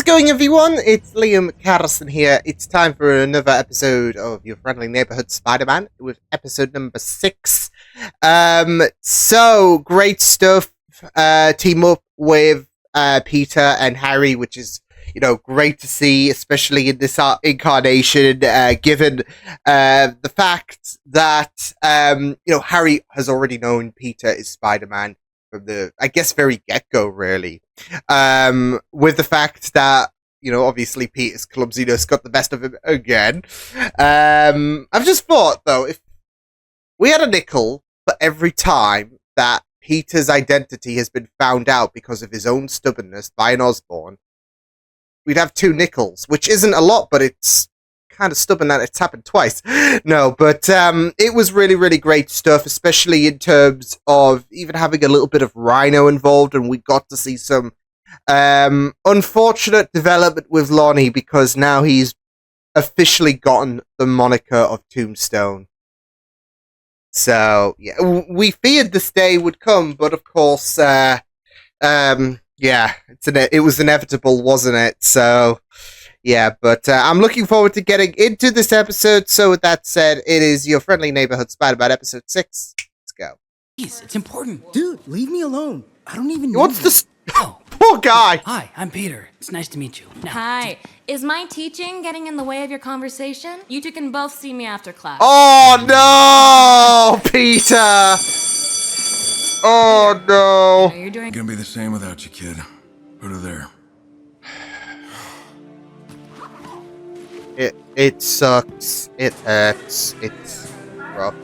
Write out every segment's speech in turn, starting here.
it going, everyone? It's Liam Carlson here. It's time for another episode of your friendly neighborhood Spider-Man with episode number 6. So great stuff. Team up with Peter and Harry, which is, great to see, especially in this incarnation, given the fact that, Harry has already known Peter is Spider-Man from the, I guess, very get-go, really. With the fact that, obviously Peter's clumsiness got the best of him again. I've just thought, though, if we had a nickel for every time that Peter's identity has been found out because of his own stubbornness by an Osborn, we'd have 2 nickels, which isn't a lot, but it's kind of stubborn that it's happened twice. No, but it was really, really great stuff, especially in terms of even having a little bit of Rhino involved, and we got to see some unfortunate development with Lonnie because now he's officially gotten the moniker of Tombstone. So, yeah, we feared this day would come, but of course, yeah, it was inevitable, wasn't it? So, yeah, but I'm looking forward to getting into this episode. So with that said, it is your friendly neighborhood Spider-Man episode 6. Let's go. Jeez, it's important. Dude, leave me alone. I don't even know. What's this? Oh, poor guy. Hi, I'm Peter. It's nice to meet you. Now, Hi. Is my teaching getting in the way of your conversation? You two can both see me after class. Oh, no, Peter. Oh, no. You're doing Gonna be the same without you, kid. Put her there. It sucks. It hurts. It's rough.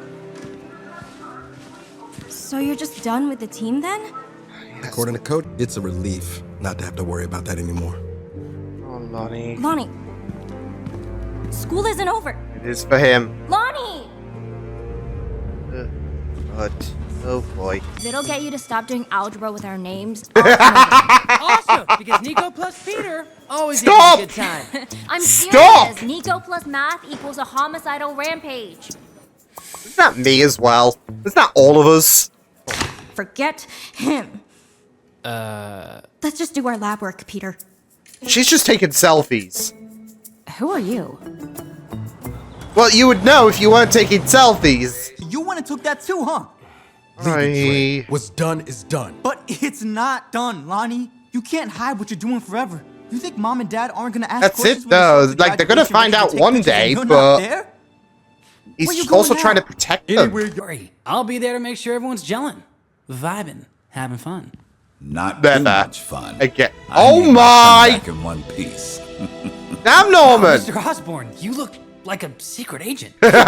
So you're just done with the team then? According to Coach, it's a relief not to have to worry about that anymore. Oh, Lonnie. Lonnie, school isn't over. It is for him. Lonnie! But, oh boy. It'll get you to stop doing algebra with our names. awesome, because Nico plus Peter always Stop! equals a good time. I'm Stop! serious. Nico plus math equals a homicidal rampage. Isn't that me as well? Isn't that all of us? Forget him. Let's just do our lab work, Peter. She's just taking selfies. Who are you? Well, you would know if you weren't taking selfies. You went and took that too, huh? What's done is done. But it's not done, Lonnie. You can't hide what you're doing forever. You think mom and dad aren't gonna ask That's questions it, when you show though. up to Like, they're gonna graduation find ready to out take one pictures and day, you're not but there? Where you he's going also now? trying to protect them. Anyway, Great. I'll be there to make sure everyone's gelling, vibing, having fun. Not Never. too much fun. Again. I Oh need my! Back in one piece. Damn, Norman! Mr. Osborn, you look like a secret agent. Not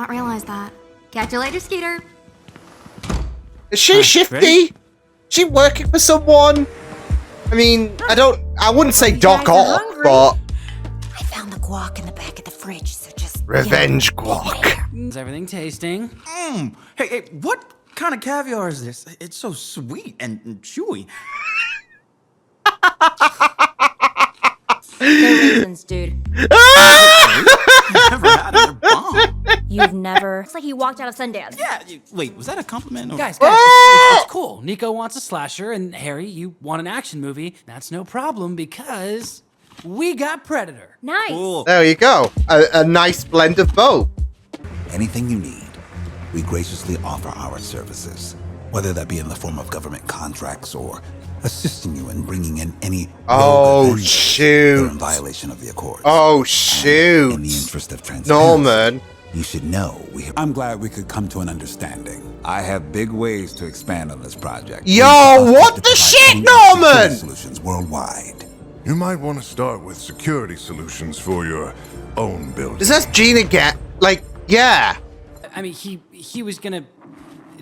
realize that. Catch you later, Skeeter. Is she shifty? ready? She working for someone? I mean, I wouldn't say Doc guys are Ock, hungry. but I found the guac in the back of the fridge, so just revenge guac. Is everything tasting? Hey, what kind of caviar is this? It's so sweet and chewy. They're raisins, dude. Never had a bomb. You've never. It's like you walked out of Sundance. Yeah, wait, was that a compliment? Or... Guys, it's cool. Nico wants a slasher, and Harry, you want an action movie. That's no problem because we got Predator. Nice. Cool. There you go. A nice blend of both. Anything you need, we graciously offer our services, whether that be in the form of government contracts or assisting you in bringing in any Oh, rogue Avengers shoot. that are in violation of the Accords. Oh, And shoot. in the interest of transparency, Norman. you should know I'm glad we could come to an understanding. I have big ways to expand on this project. Yo, Us what to the provide shit, end-to-end Norman? security solutions worldwide. You might want to start with security solutions for your own building. Is that Gene again? Like, yeah. I mean, he was gonna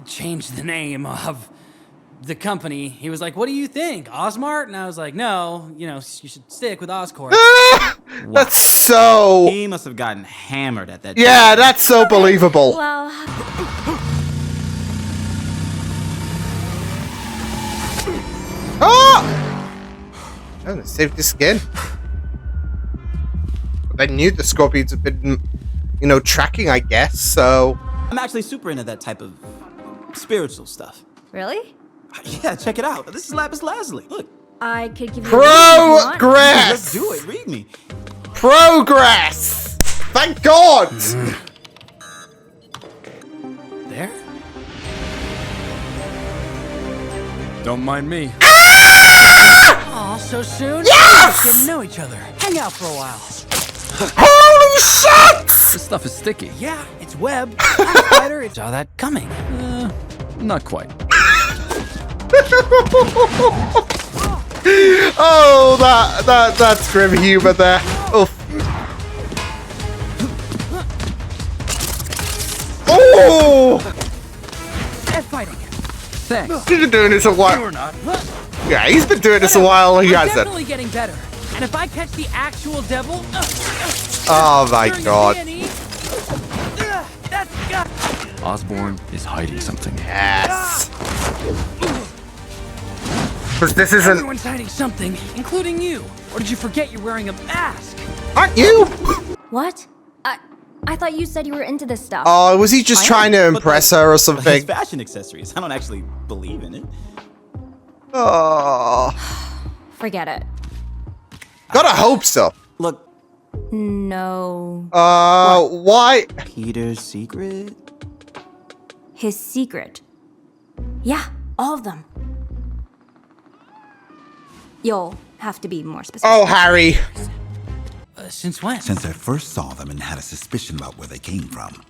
change the name of the company. He was like, "What do you think, Osmart?" And I was like, "No, you should stick with Oscorp." That's so... He must have gotten hammered at that. Yeah, that's so believable. Well, Oh! Oh, they saved his skin. But I knew the Scorpions have been, tracking, I guess, so... I'm actually super into that type of spiritual stuff. really? Yeah, check it out. This is Lapis Lazuli. Look. I could give you a reading if you want. Progress! Let's do it. Read me. Progress! Thank God! There? Don't mind me. Aw, so soon? Yes! We're getting to know each other. Hang out for a while. Holy shit! This stuff is sticky. Yeah, it's web. I'm a spider. It's saw that coming. Not quite. Oh, that's grim humor there. Oof. Oh! They're fighting. Thanks. He's been doing this a while. You're not. Yeah, he's been doing this a while. He I'm hasn't. definitely getting better. And if I catch the actual devil, Oh my during a God. B&E, that's got. Osborn is hiding something. Yes. Because this isn't. Everyone's hiding something, including you. Or did you forget you're wearing a mask? Aren't you? What? I thought you said you were into this stuff. Oh, was he just I trying am, to but impress like, her or It's something? fashion accessories. I don't actually believe in it. Oh. Forget it. Gotta hope so. Look, No. Why? Peter's secret? His secret. Yeah, all of them. You'll have to be more specific. Oh, Harry. Since when? Since I first saw them and had a suspicion about where they came from.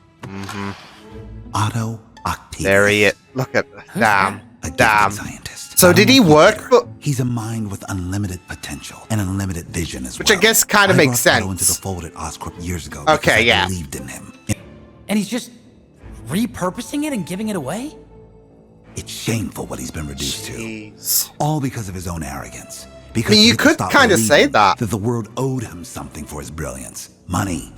Otto Octavius. There he is. Look at damn. A gifted Damn. scientist. So Not did he only work Peter, for? He's a mind with unlimited potential and unlimited vision as Which well. I guess kind of makes brought Otto into sense. the fold at Oscorp years ago. Okay, because I yeah. believed in him. And he's just repurposing it and giving it away? It's shameful what he's been reduced to. Jeez. All because of his own arrogance. Because I mean, you people could stopped kinda say believing that. the world owed him something for his brilliance. Money.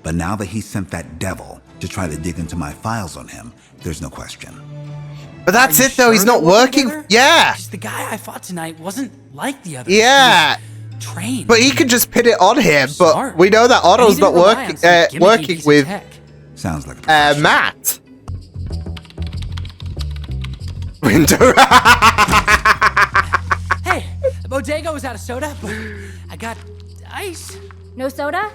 But now that he sent that devil to try to dig into my files on him, there's no question. But that's Are you it, though. He's sure not they're working. together? Yeah. Because the guy I fought tonight wasn't like the others. Yeah. He was trained. But he could just pin it on him. But Smart. we know that And he Otto's didn't not rely on working. some gimmicky Working piece of with tech. Sounds like a professional. Matt. Winter. Hey, the bodega was out of soda, but I got ice. No soda?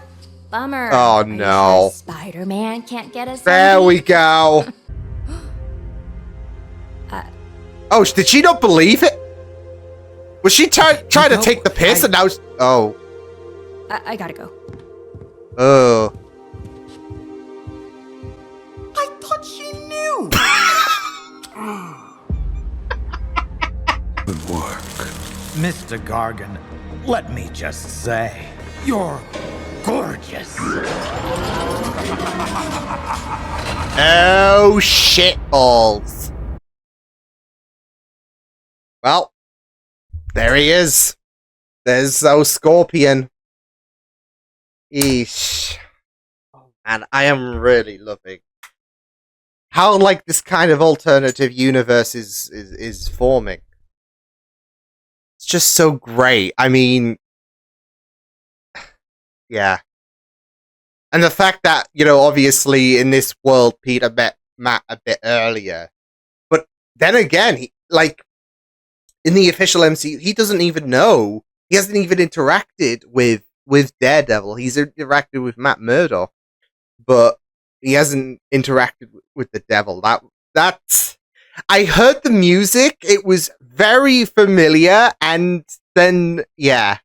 Bummer. Oh, Are you no. sure Spider-Man can't get us. There we go. Oh, did she not believe it? Was she trying to No, take the piss and now? Oh. I gotta go. Oh. I thought she knew. Good work. Mr. Gargan, let me just say, you're gorgeous. Oh, shit balls. Well, there he is. There's our Scorpion. Eesh. And I am really loving how, like, this kind of alternative universe is forming. It's just so great. I mean, yeah. And the fact that, you know, obviously in this world, Peter met Matt a bit earlier. But then again, in the official MCU, he doesn't even know. He hasn't even interacted with Daredevil. He's interacted with Matt Murdock. But he hasn't interacted with the devil. That's... I heard the music. It was very familiar. And then, yeah.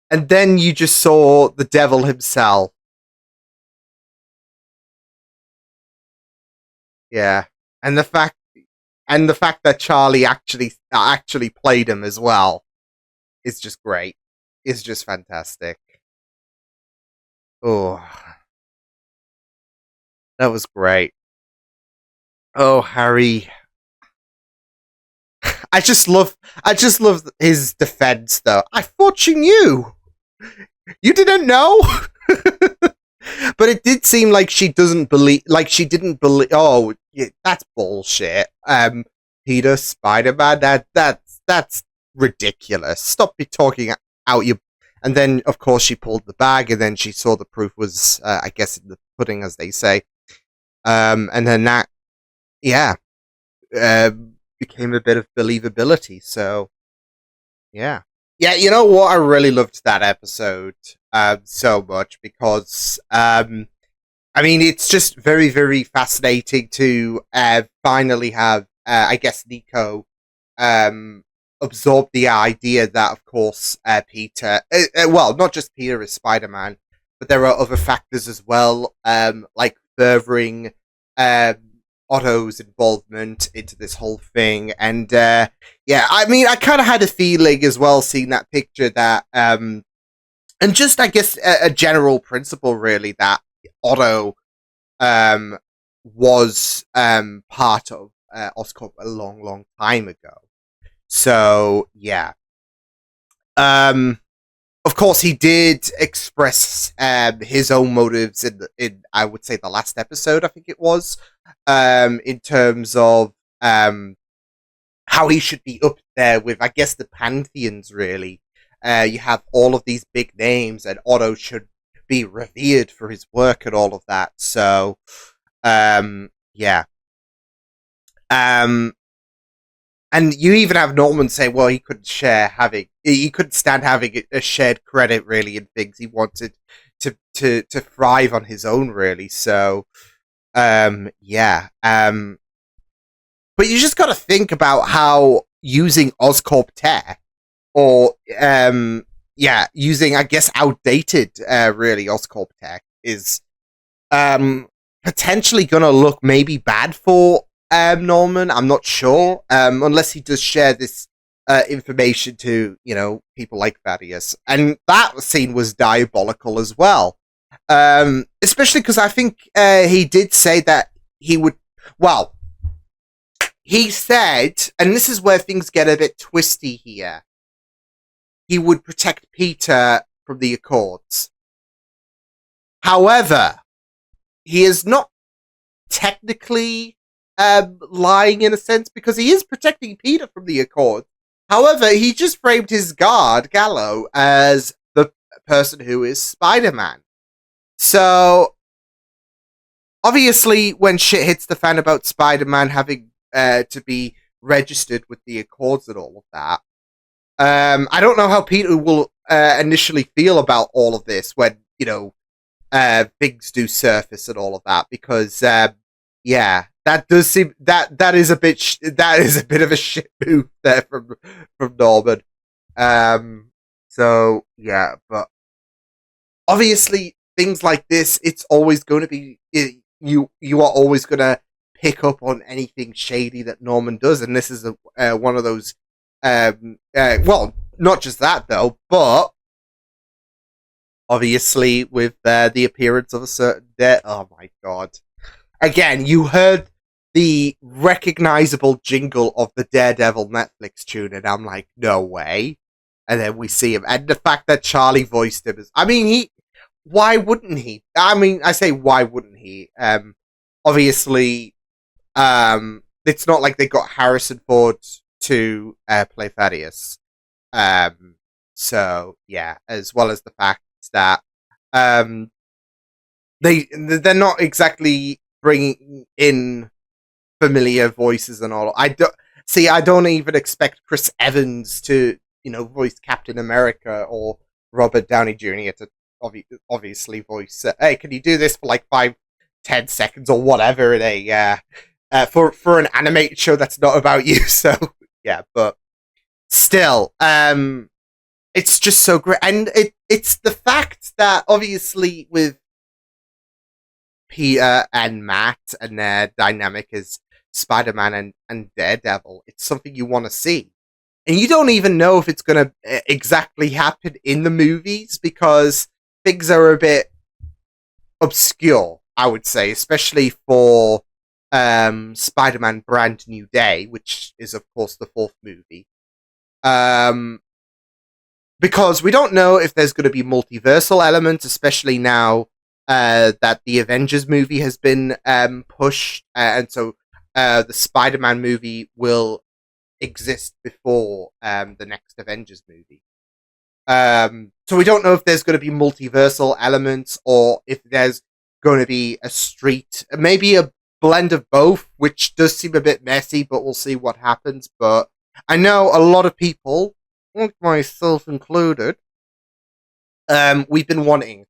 And then you just saw the devil himself. Yeah. And the fact that Charlie actually played him as well is just great. It's just fantastic. Oh. That was great. Oh, Harry. I just love his defense though. I thought you knew. You didn't know? But it did seem like she didn't believe. Oh, yeah, that's bullshit. Peter, Spider-Man, that's ridiculous. Stop talking out your. And then, of course, she pulled the bag, and then she saw the proof was, I guess, in the pudding, as they say. And then that, yeah, became a bit of believability. So yeah. Yeah, you know what? I really loved that episode so much because I mean, it's just very, very fascinating to finally have, I guess, Nico absorb the idea that, of course, Peter, well, not just Peter is Spider-Man, but there are other factors as well, like furthering Otto's involvement into this whole thing. And yeah, I mean, I kind of had a feeling as well, seeing that picture, that, and just, I guess, a general principle, really, that Otto was part of Oscorp a long, long time ago. So yeah, of course he did express his own motives in I would say the last episode, I think it was, in terms of how he should be up there with, I guess, the pantheons. Really, you have all of these big names, and Otto should be revered for his work and all of that. So yeah. And you even have Norman say, well, he couldn't stand having a shared credit, really, in things. He wanted to thrive on his own, really. So yeah. But you just got to think about how using Oscorp tech, or yeah, using, I guess, outdated, really, Oscorp tech is potentially going to look maybe bad for Norman. I'm not sure, unless he does share this information to, you know, people like Thaddeus. And that scene was diabolical as well, especially because I think he did say that he would, well, he said, and this is where things get a bit twisty here, he would protect Peter from the Accords. However, he is not technically lying in a sense, because he is protecting Peter from the Accords. However, he just framed his guard, Gallo, as the person who is Spider-Man. So, obviously, when shit hits the fan about Spider-Man having to be registered with the Accords and all of that, I don't know how Peter will initially feel about all of this when, you know, things do surface and all of that, because yeah, that does seem that is a bit of a shit move there from Norman. So yeah, but obviously things like this, it's always going to be, you are always going to pick up on anything shady that Norman does, and this is one of those. Well, not just that though, but obviously with the appearance of a certain oh my god. Again, you heard the recognizable jingle of the Daredevil Netflix tune, and I'm like, no way. And then we see him, and the fact that Charlie voiced him is, I mean, why wouldn't he? I mean, I say, why wouldn't he? Obviously, it's not like they got Harrison Ford to play Thaddeus. So yeah, as well as the fact that they're not exactly bringing in familiar voices and all. I don't even expect Chris Evans to, you know, voice Captain America, or Robert Downey Jr. to obviously voice. Hey, can you do this for like 5-10 seconds or whatever? For an animated show that's not about you. So yeah, but still, it's just so great, and it's the fact that obviously with Peter and Matt and their dynamic as Spider-Man and Daredevil, it's something you want to see. And you don't even know if it's going to exactly happen in the movies, because things are a bit obscure, I would say, especially for Spider-Man Brand New Day, which is, of course, the 4th movie. Because we don't know if there's going to be multiversal elements, especially now that the Avengers movie has been pushed, and so the Spider-Man movie will exist before the next Avengers movie. So we don't know if there's going to be multiversal elements, or if there's going to be a street, maybe a blend of both, which does seem a bit messy, but we'll see what happens. But I know a lot of people, myself included, we've been wanting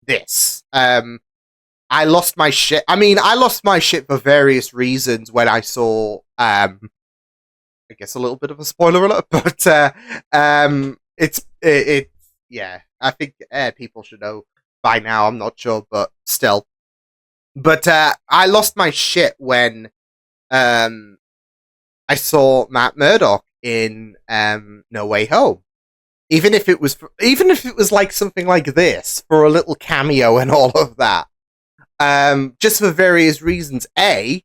this. I lost my shit. I mean, I lost my shit for various reasons when I saw, I guess a little bit of a spoiler alert, but yeah, I think people should know by now. I'm not sure, but still. But I lost my shit when I saw Matt Murdock in No Way Home. Even if it was like something like this for a little cameo and all of that. Just for various reasons. A,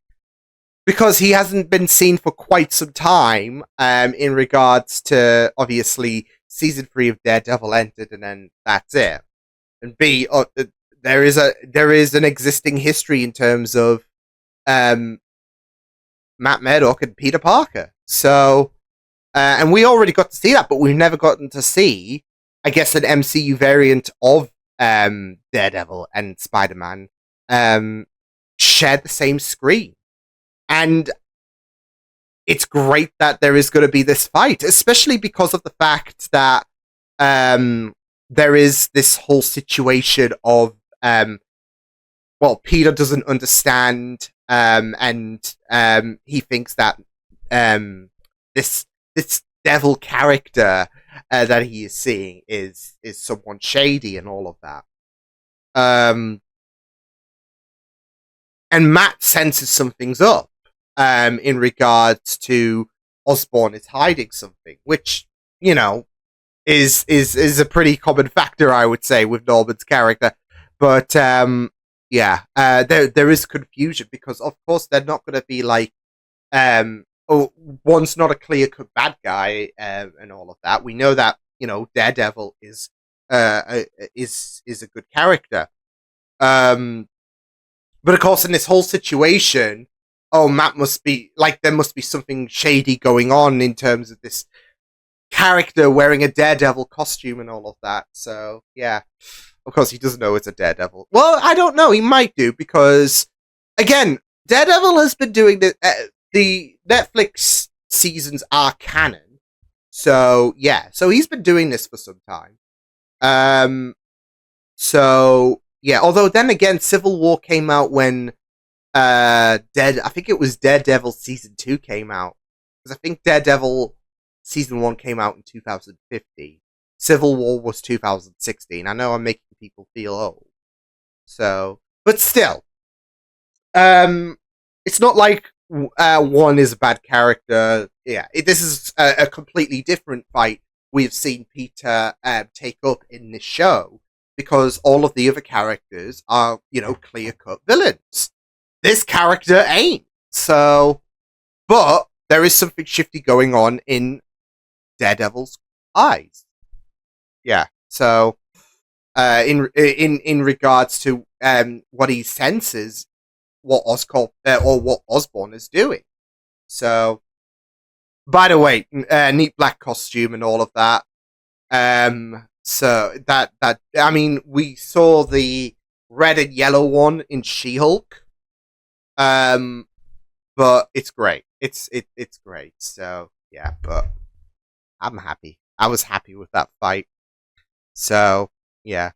because he hasn't been seen for quite some time, in regards to, obviously, season 3 of Daredevil ended and then that's it. And B, there is an existing history in terms of Matt Murdock and Peter Parker. So, and we already got to see that, but we've never gotten to see, I guess, an MCU variant of Daredevil and Spider-Man share the same screen. And it's great that there is going to be this fight, especially because of the fact that there is this whole situation of, Peter doesn't understand, and he thinks that this devil character that he is seeing is someone shady and all of that. And Matt senses something's up in regards to Osborn is hiding something, which, you know, is a pretty common factor, I would say, with Norman's character. But there is confusion because, of course, they're not going to be like, one's not a clear-cut bad guy and all of that. We know that, you know, Daredevil is a good character. But of course, in this whole situation, Matt must be like, there must be something shady going on in terms of this character wearing a Daredevil costume and all of that. So yeah, of course he doesn't know it's a Daredevil. Well, I don't know. He might do because, again, Daredevil has been doing the Netflix seasons are canon. So yeah, so he's been doing this for some time. So yeah, although then again, Civil War came out when I think it was Daredevil season 2 came out, because I think Daredevil season 1 came out in 2015. Civil War was 2016. I know I'm making people feel old, so, but still, it's not like one is a bad character. Yeah, this is a completely different fight we've seen Peter take up in this show, because all of the other characters are, you know, clear-cut villains. This character ain't. So, but there is something shifty going on in Daredevil's eyes. Yeah. So, in regards to what he senses, what what Osborn is doing. So, by the way, neat black costume and all of that. So that I mean, we saw the red and yellow one in She-Hulk, but it's great. It's great. So yeah, but I'm happy. I was happy with that fight. So yeah,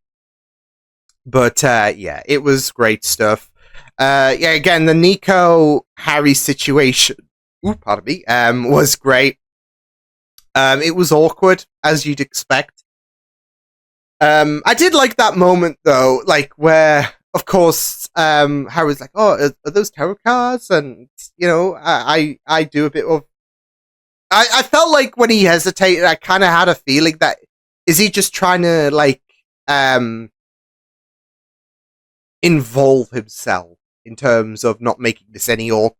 but yeah, it was great stuff. Yeah, again, the Nico Harry situation. Pardon me. Was great. It was awkward, as you'd expect. I did like that moment though, like where, of course, Harry's like, "Oh, are those tarot cards?" And you know, I do a bit of. I felt like when he hesitated, I kind of had a feeling that, is he just trying to like involve himself in terms of not making this any more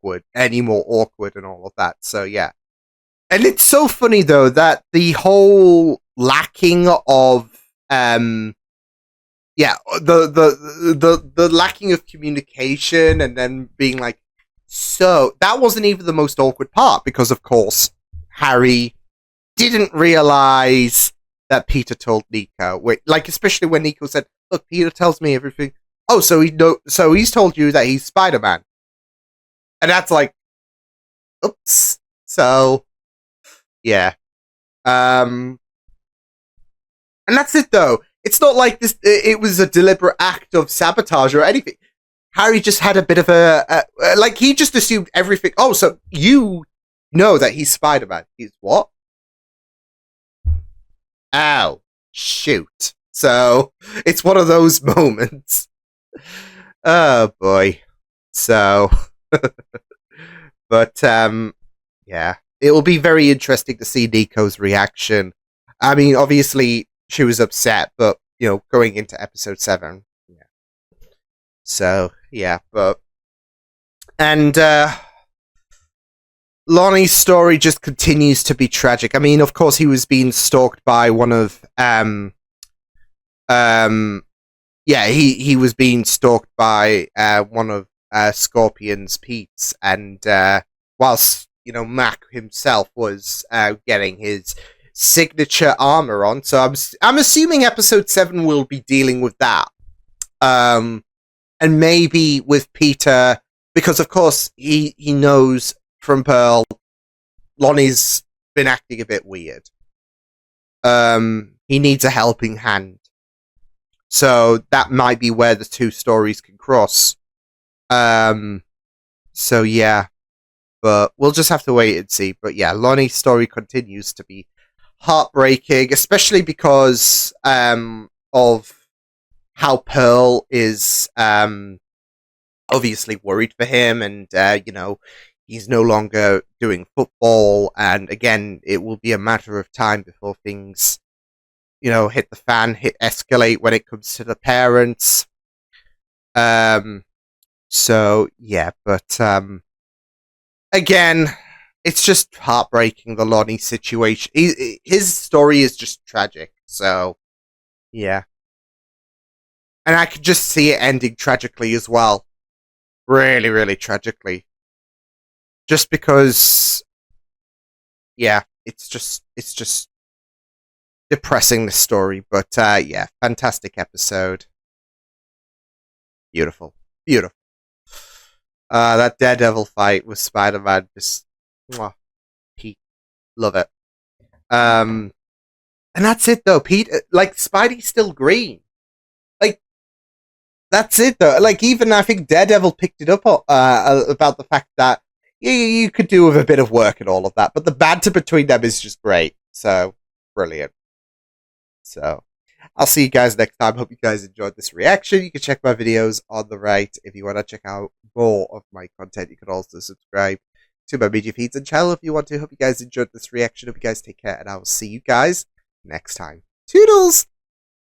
awkward and all of that. So yeah, and it's so funny though that the whole lacking of the lacking of communication and then being like, so that wasn't even the most awkward part, because of course Harry didn't realize that Peter told Nico, like especially when Nico said, "Look, Peter tells me everything." Oh, so he's told you that he's Spider-Man. And that's like, oops. So, yeah. And that's it, though. It's not like this. It was a deliberate act of sabotage or anything. Harry just had a bit of like, he just assumed everything. Oh, so you know that he's Spider-Man. He's what? Ow. Shoot. So, it's one of those moments. Oh, boy. So, but, yeah. It will be very interesting to see Nico's reaction. I mean, obviously, she was upset, but, you know, going into episode 7. Yeah. So, yeah, but... And, Lonnie's story just continues to be tragic. I mean, of course, he was being stalked by one of, yeah, he was being stalked by, one of, Scorpion's Pete's, and, whilst, you know, Mac himself was, getting his signature armor on, so I'm assuming episode 7 will be dealing with that. And maybe with Peter, because of course he knows from Pearl, Lonnie's been acting a bit weird. He needs a helping hand. So that might be where the two stories can cross. So yeah. But we'll just have to wait and see. But yeah, Lonnie's story continues to be heartbreaking, especially because of how Pearl is obviously worried for him, and you know, he's no longer doing football, and again, it will be a matter of time before things, you know, hit the fan, escalate when it comes to the parents. So yeah, but again, it's just heartbreaking, the Lonnie situation. His story is just tragic, so yeah. And I could just see it ending tragically as well. Really, really tragically. Just because, yeah, it's just depressing, the story. But yeah, fantastic episode. Beautiful. Beautiful. That Daredevil fight with Spider-Man, just, mwah, Pete, love it. And that's it though, Pete. Like, Spidey's still green. Like, that's it though. Like, even I think Daredevil picked it up about the fact that you could do with a bit of work and all of that, but the banter between them is just great. So brilliant. So I'll see you guys next time. Hope you guys enjoyed this reaction. You can check my videos on the right. If you want to check out more of my content, you can also subscribe to my media feeds and channel if you want to. Hope you guys enjoyed this reaction. Hope you guys take care, and I will see you guys next time. Toodles!